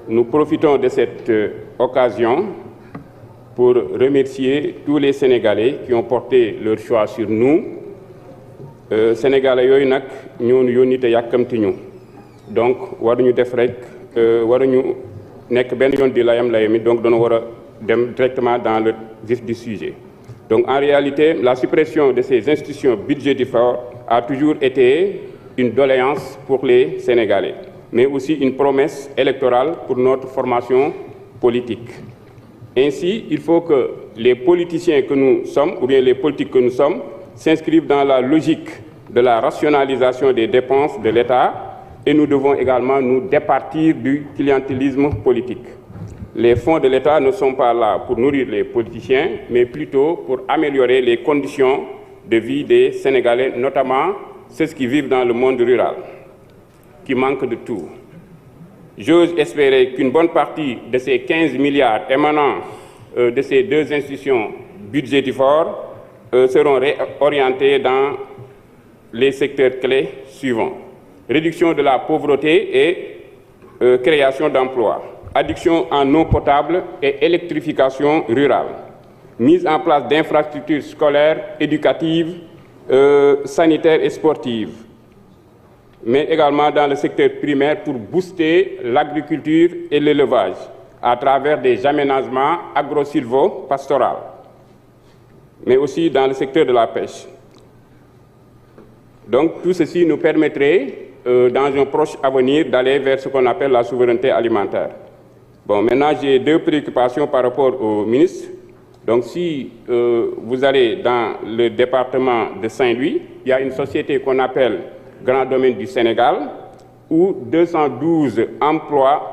nous profitons de cette occasion pour remercier tous les Sénégalais qui ont porté leur choix sur nous. Sénégalais yooyu nag ñoo ñu yónni te yàkkamti ñu donc waruñu def rek waruñu nekk benn yoon di layam-layami donc dañoo war a dem directement dans le vif du sujet. Donc en réalité, la suppression de ces institutions budgétivores a toujours été une doléance pour les Sénégalais, mais aussi une promesse électorale pour notre formation politique. Ainsi, il faut que les politiciens que nous sommes, ou bien les politiques que nous sommes, s'inscrivent dans la logique de la rationalisation des dépenses de l'État et nous devons également nous départir du clientélisme politique. Les fonds de l'État ne sont pas là pour nourrir les politiciens, mais plutôt pour améliorer les conditions de vie des Sénégalais, notamment ceux qui vivent dans le monde rural, qui manquent de tout. J'ose espérer qu'une bonne partie de ces 15 milliards émanant de ces deux institutions budgétivores seront réorientés dans les secteurs clés suivants. Réduction de la pauvreté et création d'emplois. Adduction en eau potable et électrification rurale. Mise en place d'infrastructures scolaires, éducatives, sanitaires et sportives. Mais également dans le secteur primaire pour booster l'agriculture et l'élevage à travers des aménagements agro-silvo-pastoraux, mais aussi dans le secteur de la pêche. Donc tout ceci nous permettrait, dans un proche avenir, d'aller vers ce qu'on appelle la souveraineté alimentaire. Bon, maintenant j'ai deux préoccupations par rapport au ministre. Donc si vous allez dans le département de Saint-Louis, il y a une société qu'on appelle Grand Domaine du Sénégal, où 212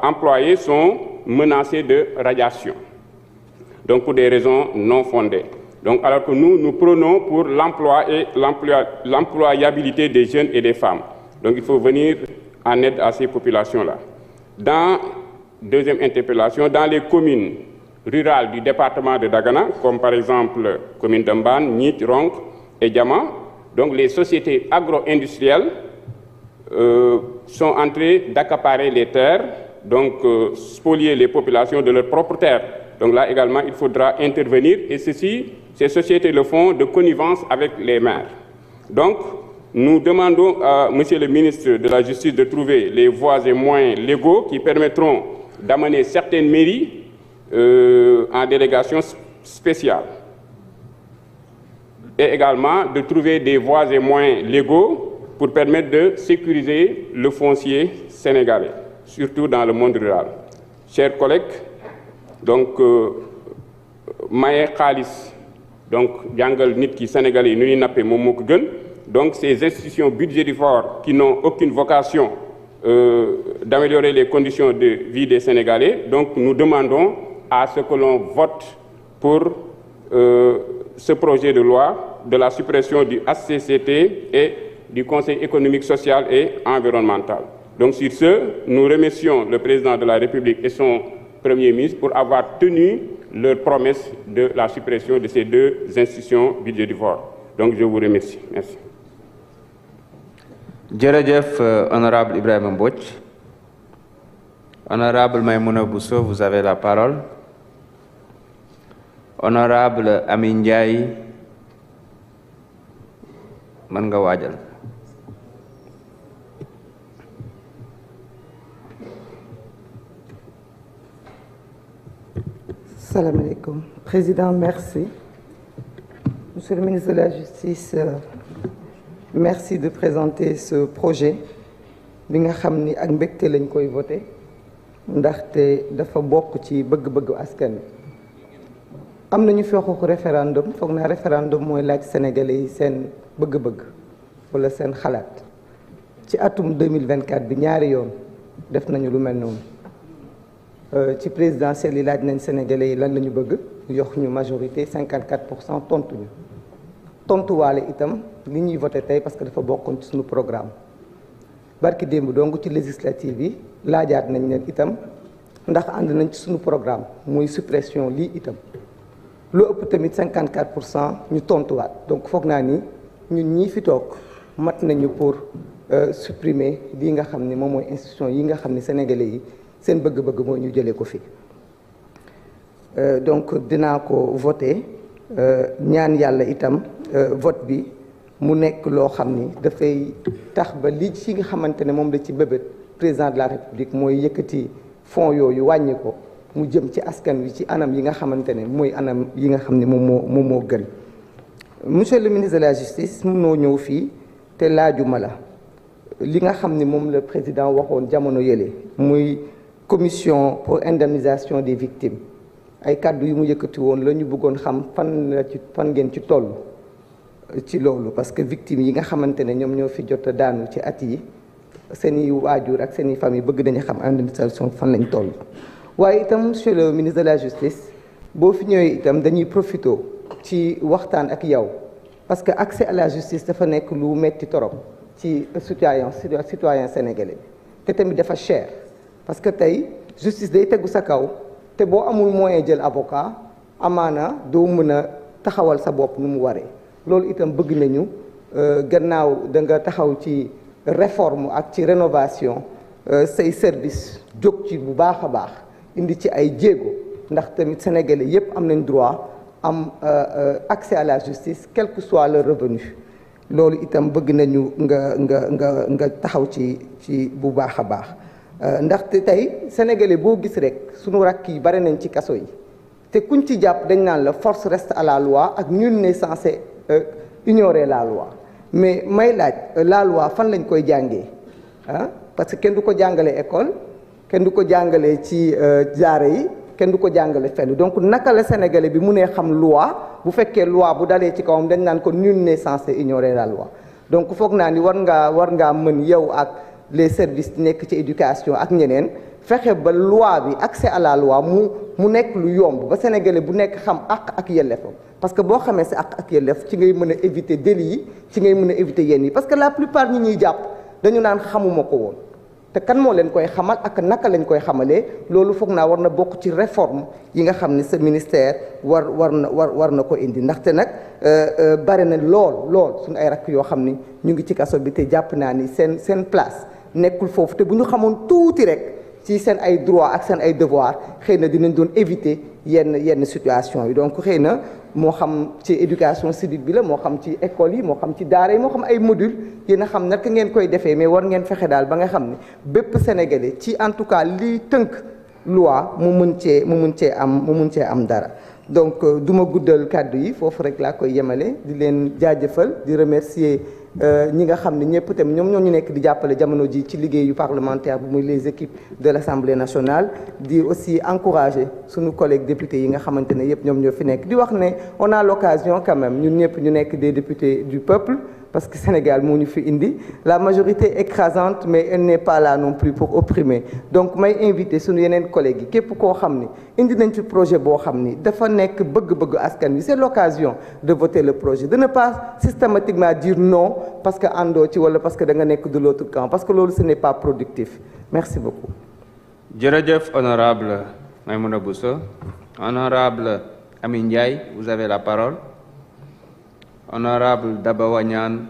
employés sont menacés de radiation, donc pour des raisons non fondées. Donc, alors que nous prenons pour l'emploi et l'employabilité des jeunes et des femmes. Donc il faut venir en aide à ces populations-là. Dans deuxième interpellation, dans les communes rurales du département de Dagana, comme par exemple commune d'Amban, Nit, Ronk et Diama, donc les sociétés agro-industrielles sont en train d'accaparer les terres, donc spolier les populations de leurs propres terres. Donc là également, il faudra intervenir et ces sociétés le font de connivence avec les maires. Donc, nous demandons à Monsieur le ministre de la Justice de trouver les voies et moyens légaux qui permettront d'amener certaines mairies en délégation spéciale. Et également de trouver des voies et moyens légaux pour permettre de sécuriser le foncier sénégalais, surtout dans le monde rural. Chers collègues, donc, maye xaalis donc jàngal nit ki sénégalais nu ñuy nappee moom moo ko gën. Donc ces institutions budgétivores qui n'ont aucune vocation d'améliorer les conditions de vie des Sénégalais, donc nous demandons à ce que l'on vote pour ce projet de loi de la suppression du HCCT et du Conseil économique, social et environnemental. Donc sur ce, nous remercions le président de la République et son Premier ministre pour avoir tenu leur promesse de la suppression de ces deux institutions budgétivores. Donc je vous remercie. Merci. Jërëjëf, honorable Ibrahima Mbodj. Honorable Maïmouna Bousso, vous avez la parole. Honorable Amin Ndiaye, mën nga waajal. Salam alaikum. Président, merci. Monsieur le ministre de la Justice, merci de présenter ce projet bi nga xam ni ak mbégte lañ koy voté ndaxte dafa bokk ci bëgg-bëggu askan wi. am nañu fi waxu référendum foog naa référendum mooy laaj sénégalais yi seen bëgg-bëgg wala seen xalaat ci atum 2024 bi ñaari yoon def nañu lu mel noonu. ci présidentielle yi laaj nañ sénégalais yi lan la ñu bëgg yox ñu majorité 54% tontuñu tontuwaale itam li ñuy voté tey parce que dafa bokkoon ci suñu programme barki démb donc ci législative yi laajaat nañ leen itam ndax ànd nañ ci suñu programme muy suppression lii itam lu ëpp tamit 54% ñu tontuwaat donc foog naa ni ñun ñii fi toog mat nañu pour supprimer lii nga xam ni moom mooy institution yi nga xam ni sénégalais yi seen bëgg-bëgg mooy ñu jëlee ko fi donc dinaa ko voter ñaan yàlla itam vote bi mu nekk loo xam ni dafay tax ba li ci nga xamante ne moom la ci bébét président de la république mooy yëkkati fonds yooyu wàññi ko mu jëm ci askan wi ci anam yi nga xamante ne mooy anam yi nga xam ne moom moo gën. Monsieur le ministre de la justice mënoo ñëw fii te laajuma la li nga xam ni moom la président waxoon jamono yële muy commission pour indemnisation des victimes ay kàddu yu mu yëkkati woon la ñu bëggoon xam fan ngeen ci toll ci loolu parce que victimes yi nga xamante ne ñoom ñoo fi jot a daanu ci at yi seeni waajur ak seeni famille bëgg nañu xam indemnisation fan lañ toll. waaye itam monsieur le ministre de la justice boo fi ñëwee itam dañuy profité ci waxtaan ak yow parce que accès à la justice dafa nekk lu metti torop ci citoyen sénégalais bi te tamit dafa cher parce que tey justice day tegu sa kaw te boo amul moyen jël avocat amaana doo mën a taxawal sa bopp nu mu waree loolu itam bëgg nañu gannaaw da nga taxaw ci réforme ak ci rénovation say service jóg ci bu baax a baax indi ci ay jéego ndax tamit sénégalais yépp am nañ droit am accès à la justice quel que soit leur revenu loolu itam bëgg nañu nga taxaw ci bu baax a baax ndaxte tey sénégalais boo gis rek sunu rakk yi bare nañ ci kaso yi te kuñ ci jàpp dañ naan la force reste à la loi ak nul n'est censé ignorer la loi mais may laaj la loi fan lañ koy jàngee parce que kenn du ko jàngale école kenn du ko jàngale ci jaare yi kenn du ko jàngale fenn donc naka la sénégalais bi mu nee xam loi bu fekkee loi bu dalee ci kawam dañ naan ko nul n'est censé ignorer la loi donc foog naa ni war ngaa mën yow ak les services nekk ci éducation ak ñeneen fexe ba loi bi accès à la loi mu nekk lu yomb ba sénégalais bu nekk xam àq ak yelleefam parce que boo xamee sa àq ak yelleef ci ngay mën a éviter délit yi ci ngay mën a éviter yenn yi parce que la plupart ñi ñuy jàpp dañu naan xamuma ko woon te kan moo leen koy xamal ak naka lañ koy xamalee loolu foog naa war na bokk ci réforme yi nga xam ne sa ministère war na ko indi ndaxte nag bare na lool suñu ay rakk yoo xam ni ñu ngi ci kaso bi te jàpp naa ni seen place nekkul foofu te bu ñu xamoon tuuti rek ci seen ay droit ak seen ay devoir xëy na dinañ doon éviter yenn situation yi donc xëy na moo xam ci éducation civique bi la moo xam ci école yi moo xam ci daara yi moo xam ay module yéen a xam naka ngeen koy defee mais war ngeen fexe daal ba nga xam ne bépp sénégalais ci en tout cas li tënk loi mu mën cee am dara donc du ma guddal kàddu yi foofu rek laa koy yemale di leen jaajëfal di remercier ñi nga xam ne ñëpp itam ñoom ñoo ñu nekk di jàppale jamono ji ci liggéeyu parlementaire bu muy les équipes de l'Assemblée nationale di aussi encourager suñu collègues députés yi nga xamante ne yëpp ñoom ñoo fi nekk di wax ne on a l'occasion quand même ñun ñëpp ñu nekk des députés du peuple parce que Sénégal moo ñu fi indi la majorité écrasante mais elle n'est pas là non plus pour opprimer donc may inviter suñu yeneen collègues yi képp koo xam ni indi nañ ci projet boo xam ni dafa nekk bëgg-bëgg askan wi c'est l'occasion de voter le projet de ne pas systématiquement dire non parce que àndoo ci wala parce que da nga nekk de l'autre camp parce que loolu ce n'est pas productif merci beaucoup. jërëjëf honorable Maïmouna Bousso. Honorable Amy Ndiaye, vous avez la parole. Honorable Daba Wanyane